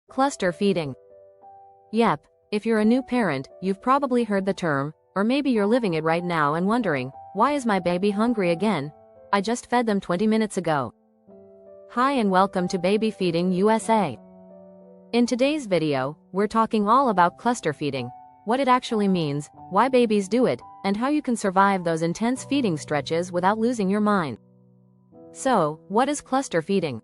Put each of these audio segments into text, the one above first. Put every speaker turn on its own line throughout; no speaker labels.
Cluster feeding. Yep, if you're a new parent, you've probably heard the term, or maybe you're living it right now and wondering, why is my baby hungry again? I just fed them 20 minutes ago. Hi and welcome to Baby Feeding USA. In today's video, we're talking all about cluster feeding, what it actually means, why babies do it, and how you can survive those intense feeding stretches without losing your mind. So, what is cluster feeding?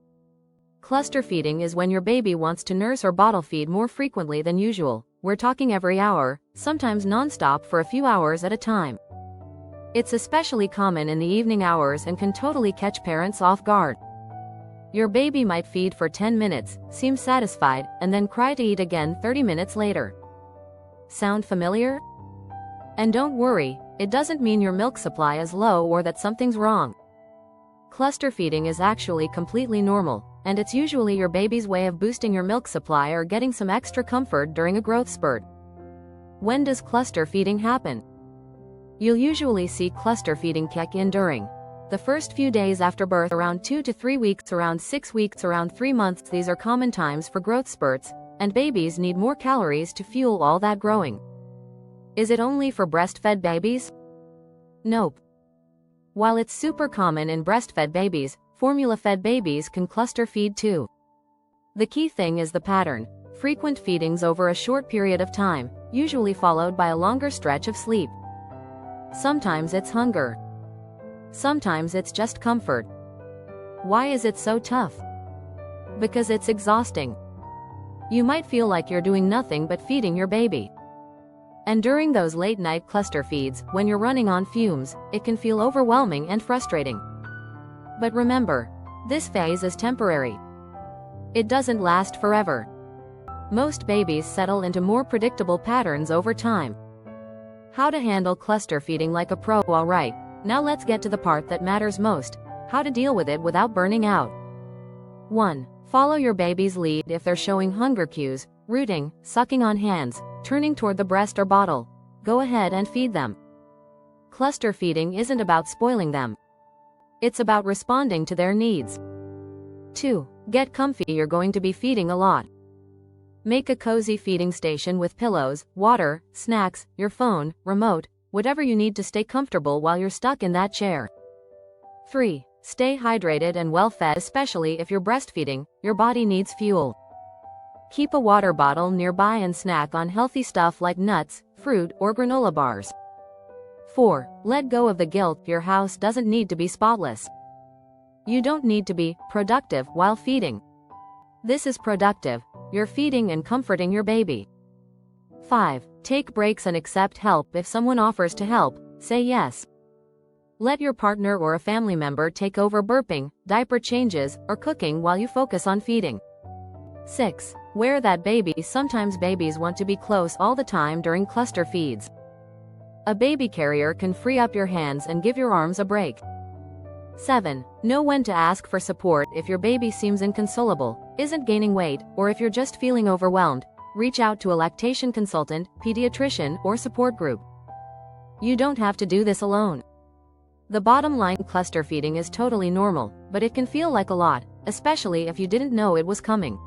Cluster feeding is when your baby wants to nurse or bottle feed more frequently than usual. We're talking every hour, sometimes non-stop for a few hours at a time. It's especially common in the evening hours and can totally catch parents off guard. Your baby might feed for 10 minutes, seem satisfied, and then cry to eat again 30 minutes later. Sound familiar? And don't worry, it doesn't mean your milk supply is low or that something's wrong. Cluster feeding is actually completely normal, and it's usually your baby's way of boosting your milk supply or getting some extra comfort during a growth spurt. When does cluster feeding happen? You'll usually see cluster feeding kick in during the first few days after birth, around 2 to 3 weeks, around 6 weeks, around 3 months. These are common times for growth spurts, and babies need more calories to fuel all that growing. Is it only for breastfed babies? Nope. While it's super common in breastfed babies, formula-fed babies can cluster feed too. The key thing is the pattern: frequent feedings over a short period of time, usually followed by a longer stretch of sleep. Sometimes it's hunger. Sometimes it's just comfort. Why is it so tough? Because it's exhausting. You might feel like you're doing nothing but feeding your baby. And during those late-night cluster feeds, when you're running on fumes, it can feel overwhelming and frustrating. But remember, this phase is temporary. It doesn't last forever. Most babies settle into more predictable patterns over time. How to handle cluster feeding like a pro. Alright, now let's get to the part that matters most: how to deal with it without burning out. 1. Follow your baby's lead. If they're showing hunger cues, rooting, sucking on hands, turning toward the breast or bottle, go ahead and feed them. Cluster feeding isn't about spoiling them. It's about responding to their needs. 2. Get comfy. You're going to be feeding a lot. Make a cozy feeding station with pillows, water, snacks, your phone, remote, whatever you need to stay comfortable while you're stuck in that chair. 3. Stay hydrated and well fed. Especially if you're breastfeeding, your body needs fuel. Keep a water bottle nearby and snack on healthy stuff like nuts, fruit, or granola bars. 4. Let go of the guilt. Your house doesn't need to be spotless. You don't need to be productive while feeding. This is productive. You're feeding and comforting your baby. 5. Take breaks and accept help. If someone offers to help, say yes. Let your partner or a family member take over burping, diaper changes, or cooking while you focus on feeding. 6. Wear that baby. Sometimes babies want to be close all the time during cluster feeds. A baby carrier can free up your hands and give your arms a break. 7. Know when to ask for support. If your baby seems inconsolable, isn't gaining weight, or if you're just feeling overwhelmed, reach out to a lactation consultant, pediatrician, or support group. You don't have to do this alone. The bottom line: cluster feeding is totally normal, but it can feel like a lot, especially if you didn't know it was coming.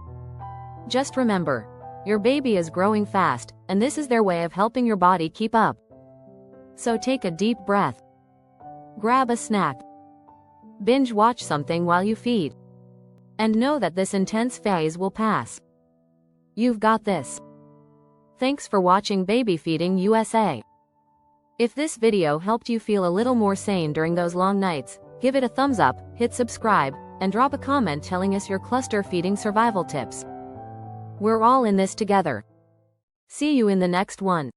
Just remember, your baby is growing fast, and this is their way of helping your body keep up. So take a deep breath. Grab a snack. Binge watch something while you feed. And know that this intense phase will pass. You've got this. Thanks for watching Baby Feeding USA. If this video helped you feel a little more sane during those long nights, give it a thumbs up, hit subscribe, and drop a comment telling us your cluster feeding survival tips. We're all in this together. See you in the next one.